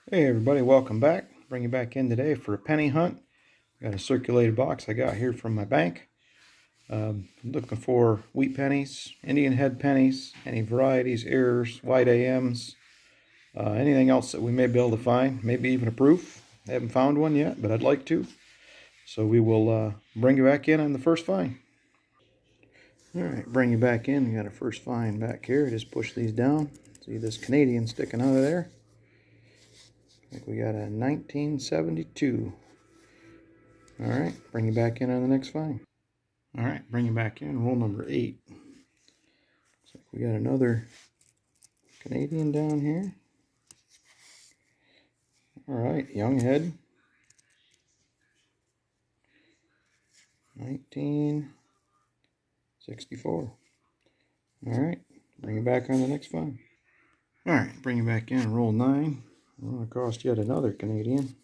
Hey everybody, welcome back. Bring you back in today for a penny hunt. Got a circulated box I got here from my bank. Looking for wheat pennies, Indian head pennies, any varieties, errors, white AMs, anything else that we may be able to find, maybe even a proof. I haven't found one yet, but I'd like to. So we will bring you back in on the first find. Alright, bring you back in. We got a first find back here. Just push these down. See this Canadian sticking out of there? I think we got a 1972. Alright, bring you back in on the next find. Alright, bring you back in. Roll number 8. Looks like we got another Canadian down here. Alright, young head. 1964. Alright, bring you back on the next find. Alright, bring you back in. Roll 9. Run across yet another Canadian.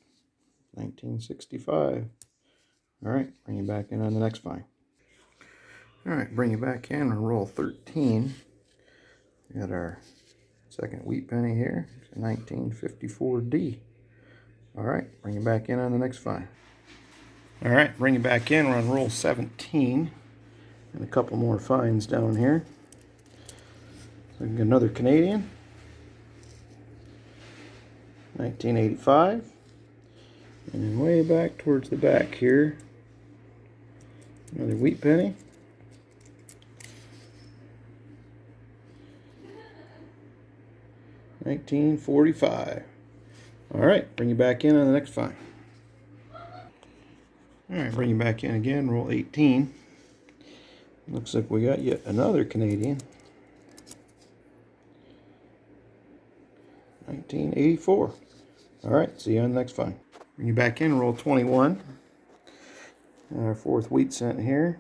1965. Alright, bring you back in on the next find. Alright, bring you back in and roll 13. We got our second wheat penny here. It's a 1954D. Alright, bring you back in on the next find. Alright, bring you back in. We're on roll 17. And a couple more finds down here. So another Canadian. 1985. And then way back towards the back here, another wheat penny. 1945. Alright, bring you back in on the next find. Alright, bring you back in again, roll 18. Looks like we got yet another Canadian. 1984. Alright, see you on the next find. Bring you back in, roll 21. Our fourth wheat cent here.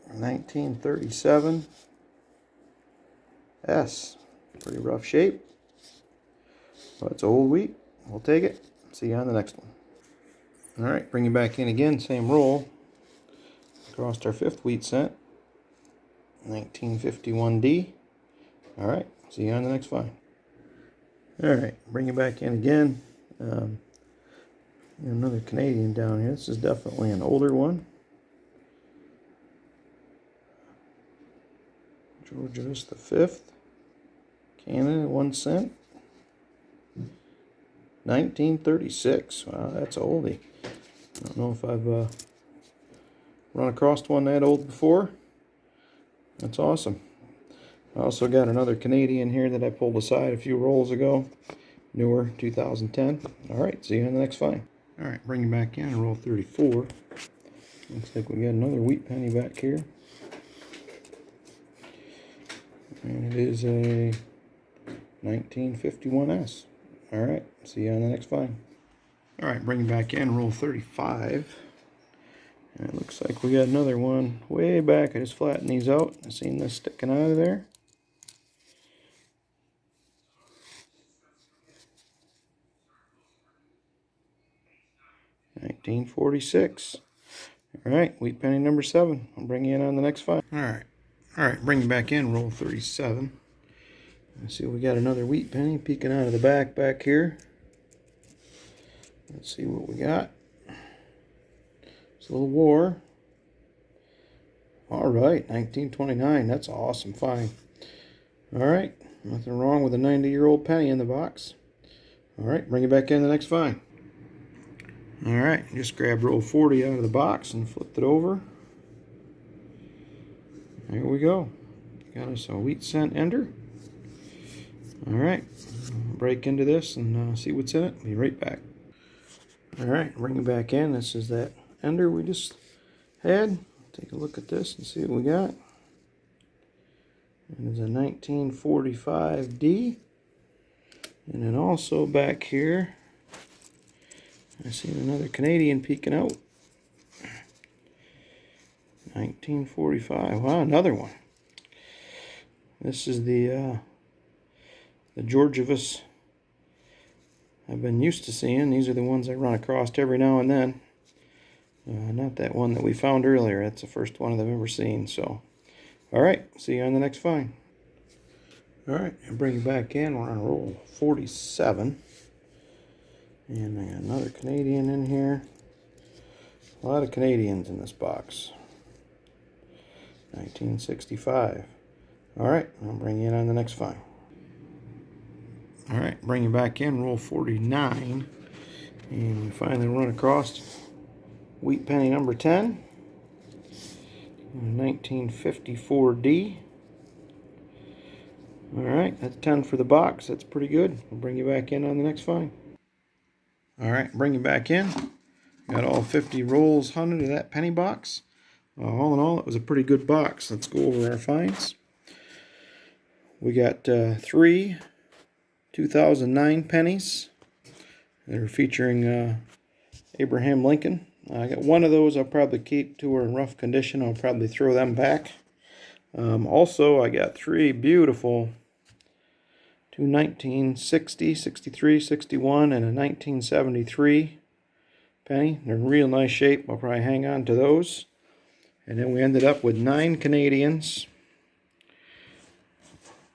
1937. S. Pretty rough shape. But it's old wheat. We'll take it. See you on the next one. Alright, bring you back in again, same roll. Across our fifth wheat cent. 1951D. Alright, see you on the next find. Alright, bring you back in again. Another Canadian down here. This is definitely an older one. Georgius the Fifth. Canada, 1 cent. 1936. Wow, that's an oldie. I don't know if I've run across one that old before. That's awesome. I also got another Canadian here that I pulled aside a few rolls ago. Newer, 2010. Alright, see you on the next find. Alright, bring you back in and roll 34. Looks like we got another wheat penny back here. And it is a 1951S. Alright, see you on the next find. Alright, bring you back in, roll 35. And it looks like we got another one way back. I just flattened these out. I seen this sticking out of there. $1946. Alright, wheat penny number 7. I'll bring you in on the next find. Alright, bring you back in, roll 37. Let's see, we got another wheat penny peeking out of the back here. Let's see what we got. Civil War. Alright, 1929. That's an awesome find. Alright, nothing wrong with a 90-year-old penny in the box. Alright, bring it back in the next find. Alright, just grabbed roll 40 out of the box and flipped it over. There we go. Got us a wheat cent ender. Alright, break into this and see what's in it. Be right back. Alright, bring it back in. This is that ender we just had. Take a look at this and see what we got. It is a 1945D. And then also back here, I see another Canadian peeking out. 1945. Wow, another one. This is the Georgius I've been used to seeing. These are the ones I run across every now and then. Not that one that we found earlier. That's the first one I've ever seen. So, alright, see you on the next find. Alright, and bring it back in. We're on roll 47. And I got another Canadian in here. A lot of Canadians in this box. 1965. Alright, I'll bring you in on the next find. Alright, bring you back in, roll 49. And we finally run across wheat penny number 10. 1954D. Alright, that's 10 for the box. That's pretty good. We'll bring you back in on the next find. Alright, bring you back in. Got all 50 rolls hunted of that penny box. All in all, it was a pretty good box. Let's go over our finds. We got 3 2009 pennies. They're featuring Abraham Lincoln. I got one of those I'll probably keep. 2 are in rough condition. I'll probably throw them back. Also, I got 3 beautiful, 2 1960, 63, 61, and a 1973 penny. They're in real nice shape. I'll probably hang on to those. And then we ended up with 9 Canadians.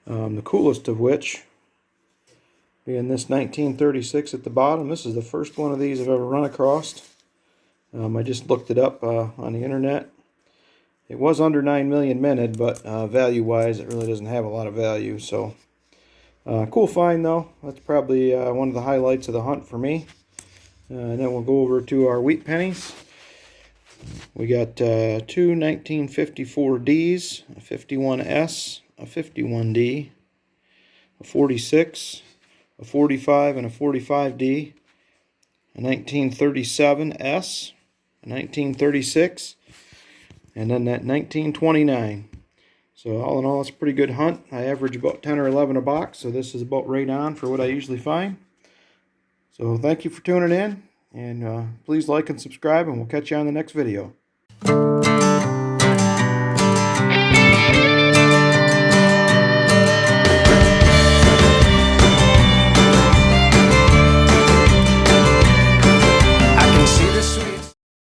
The coolest of which being this 1936 at the bottom. This is the first one of these I've ever run across. I just looked it up on the internet. It was under 9 million minted, but value-wise, it really doesn't have a lot of value. So, cool find though. That's probably one of the highlights of the hunt for me. And then we'll go over to our wheat pennies. We got 2 1954Ds, a 51S, a 51D, a 46, a 45, and a 45D, a 1937S, a 1936, and then that 1929. So all in all, it's a pretty good hunt. I average about 10 or 11 a box, so this is about right on for what I usually find. So thank you for tuning in, and please like and subscribe, and we'll catch you on the next video.